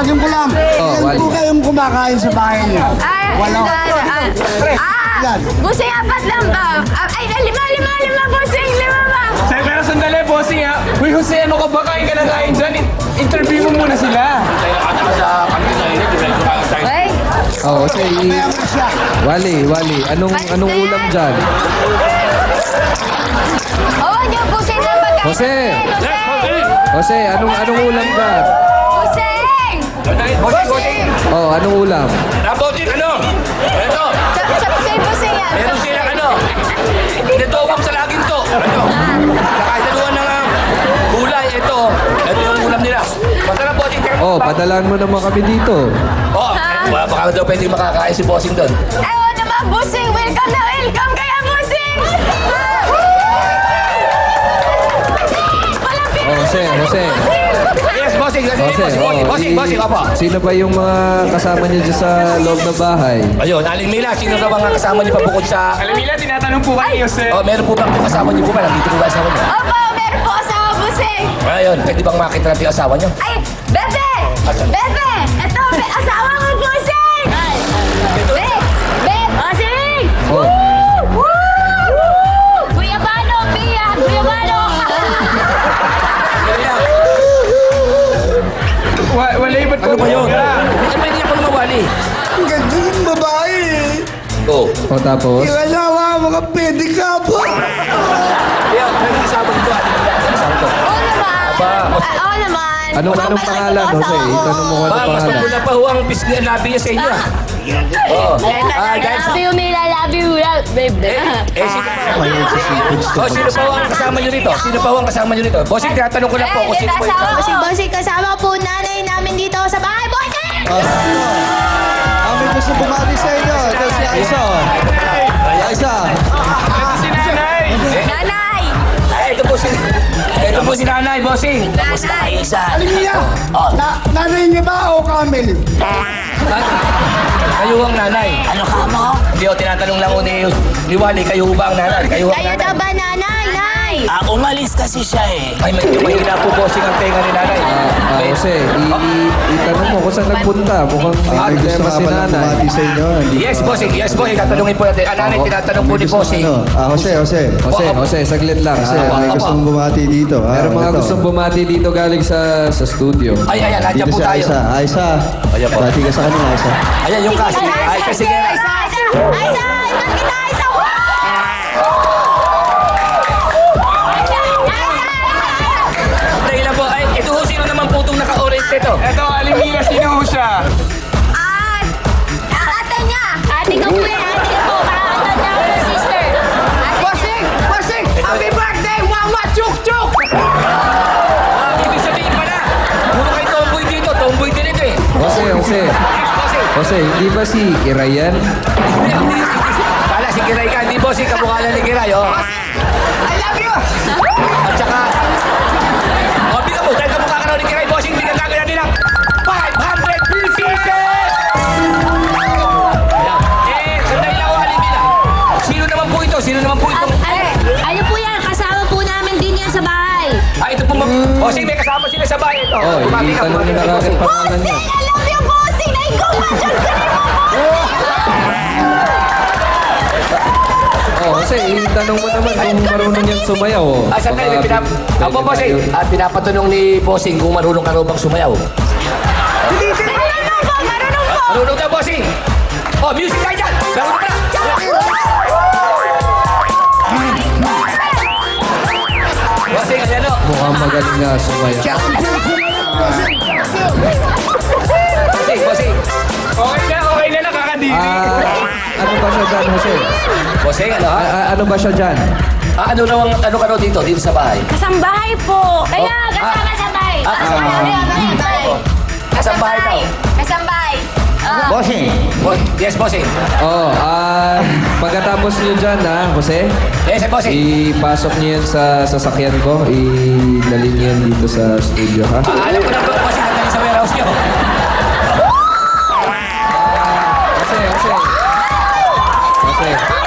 Tanong ko lang, ilan po kayong kumakain sa bahay niyo? Wala. Bossing, apat lang ba? Ay, lima, bossing, lima ba? Pero sandali, bossing ha. Uy, Jose, ano ka ba? Kain ka na kain dyan. Interview mo muna sila. Ay, Oh, kasi Wali, anong ulam dyan? oh, niyo, bossing na pagkain. Jose! Jose, anong ulam dyan? Bossing! Bossing! Oh, anong ulam? Bossing, ano? Ito. Bossing yan. Meron silang ano? Pinatawag sa laging to. Ano? Nakaisaluan ng gulay. Ito yung ulam nila. Masarap, Bossing. Oh, padalaan mo naman kami dito. Oh, baka daw pwede makakain si Bossing doon. Ay, oo naman, bossing. Welcome na welcome kaya, bossing! Oh, Jose. Yes, Bossing. Bossing, apa? Sino ba yung mga kasama niyo dyan sa loob ng bahay? Ayun, Aling Mila, sino na mga kasama niyo pa bukod sa... Alam nila, tinatanong po kayo, Jose. Oh, meron po bang kasama niyo po ba? Nandito po ba asawa niyo? Opo, meron po asawa, bossing. Ayun, pwede bang makita natin yung asawa niyo? Ay, Bebe! Bebe! Ito, asawa ko, bossing! Bebe! Bossing! Oh. Kuya Bano, Pia! Kuya Bano! Wala, ba't Ano ba yun? Hindi pwede ako lumawali. Ang ganda ng babae. Oo. Oh, tapos? Iwalawa mga pedicab. Kaya, pwede kasama nito, Aling Mila. Kasama to. Oo naman! Aba, Oo naman! Anong pangalan, Jose? Itanong mo Ba, anong mas pangalan. magula pa ho ang pisngi ang labi niya sa inyo. Oo. Guys, Love you, Mila. Love you, babe. sino pa? Sino pa ho ang kasama niyo rito? Sino pa ho ang kasama niyo rito? Bossing, tinatanong ko lang po kung sino po yung Bossing, kasama po nanay namin dito sa bahay. Bossing! Kami gusto bumati sa inyo. Ito si Aiza. Aiza. Ito si nanay. Nanay! Ay, ito po si nanay, Bossing. Nanay! Aling niya, nanay niya ba o Camel? Kayo ang nanay. Ano ka mo? Hindi, tinatanong lang ko ni Wally, kayo ba ang nanay? Kayo ang Kayo daw nanay. ba nanay? Nay! Umalis kasi siya eh. Ay, mahina po, Bossing, ang tenga ni nanay. Jose, itanong mo kung saan nagpunta. Mukhang may May gusto problema nga si palang nanay. bumati sa inyo. Yes, Bossing, tatanungin po natin. Nanay, tinatanong po ni Bossing. Jose. Jose, saglit lang. Jose, Ah, may gustong bumati dito. Meron mga Ito. gustong bumati dito galing sa studio. Ay, nandiyan Dito po si tayo. Aiza. Aiza. Ayan po. Bati ka sa kanila, Aiza. Ayan yung kasi. Ay, kasi nga. Aisa! Ibat kita, Aisa! Dahil lang po, ay, ito ho, sino naman po itong naka-orange ito? Ito, Aling Mila, sino ho siya? Ate niya! Ate ko po yan, ate ko po. Ate niya ako ng sister. Bossing! Happy birthday, Mama Chuk Chuk! Ibig sabihin pala, puro kayo tomboy dito, tomboy din ito eh. Jose, Bossing, hindi ba si Irayan? Kala si Kiray ka, hindi Bossing, kamukha lang ni Kiray, oh. I love you! At saka, bigyan mo, dahil kamukha ka raw ni Kiray, Bossing, bigyan ka agad natin ng 500 pieces! Ayan. Sandali lang, Aling Mila. Sino naman po ito? Ano po yan? Kasama po namin din yan sa bahay. Ito po, Bossing, may kasama sila sa bahay ito. Oh, itanong mo na kagad pangalan niya. I love you, bossing! Naigaw pa dyan ka rin mo, Oh, Jose, itanong mo naman kung marunong niyang sumayaw. Oh. Sandali, Baka Bossing, yun. at pinapatanong ni Bossing kung marunong ka raw bang sumayaw. Marunong po! Marunong ka, Bossing! Oh, music tayo dyan! Marunong ka na! Bossing, ayan o. Mukhang magaling nga sumayaw. Bossing. Okay na, nakakadiri. Ano ba siya dyan, Jose? Bossing, ano ha? Ano ba siya dyan? Ano ka raw dito sa bahay? Kasambahay po. Kaya kasama sa bahay. Kasambahay daw. Kasambahay. Bossing. Yes, Bossing. Oh, pagkatapos niyo dyan, Jose, Yes, Bossing. ipasok niyo yan sa sasakyan ko. Idali niyo yan dito sa studio, ha? Alam ko na po, Bossing, hanggang sa warehouse niyo.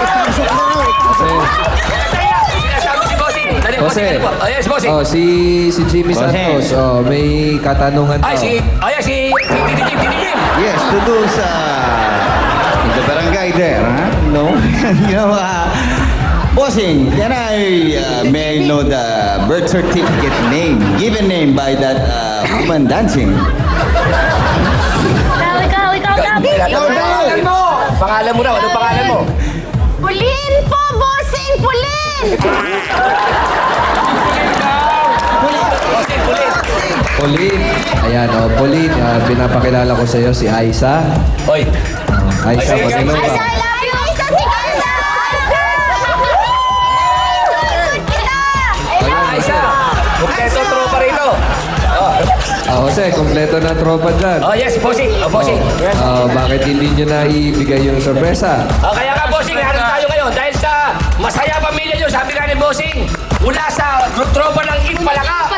Jose. Sinasabi si Bossing. Dali. bossing, ano po? Oh, yes, bossing. Oh, si Jimmy Bossing. Santos. Oh, may katanungan Ay, daw. si Tinikim. Yes, to do sa in the barangay there, huh? No? You know, bossing, can I may I know the birth certificate name, given name by that woman dancing? Ikaw daw. Pangalan mo! Pangalan mo raw, ano pangalan mo? Pulin po, bossing! Pulin! Bossing, pulit. Pauline. Ayan, oh, Pauline. Pinapakilala ko sa iyo si Aisa. Hoy, Aisa, Ay, magano Ay, ka? I love you! Isa si Kaisa! Aisa, kumpleto tropa rito. Jose, kompleto na tropa dyan. Oh, yes, bossing. Oh, bossing. Bakit hindi nyo na ibigay yung sorpresa? Oh, kaya nga, bossing, naroon tayo ngayon dahil sa masaya pamilya nyo, sabi nga ni bossing, mula sa tropa ng Itbalaga,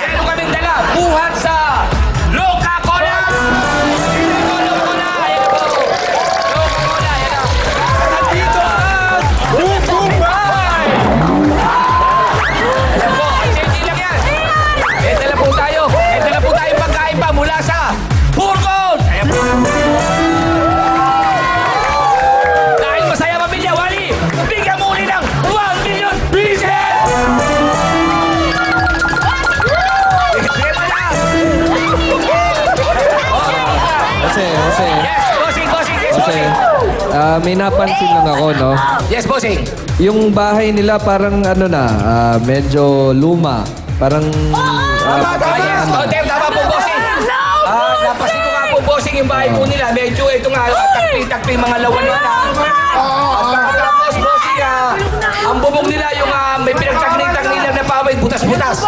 meron kaming dala, buhat sa Loca Cola! Loca Cola, ayan po. Loca Cola, ayan na. Nandito ang Bubumbay! Ayan po, hindi lang yan. May dala po tayo. May dala po tayong pagkain pa mula sa Burgos! Ayan po. Dahil masaya pamilya, Wally, bigyan mo uli ng 1 million pieces! Bigyan mo lang! Jose. Yes, bossing, yes, Jose. bossing! May napansin lang ako, no? Yes, bossing! Yung bahay nila parang ano na, medyo luma. Parang... Yes, tama po, bossing! Napasin ko nga po, bossing, yung bahay po nila. Medyo ito nga, takpi-takpi mga lawan nila. At tapos, bossing, ang bubong nila, yung may pinagtakning-takning lang na pawid, butas-butas.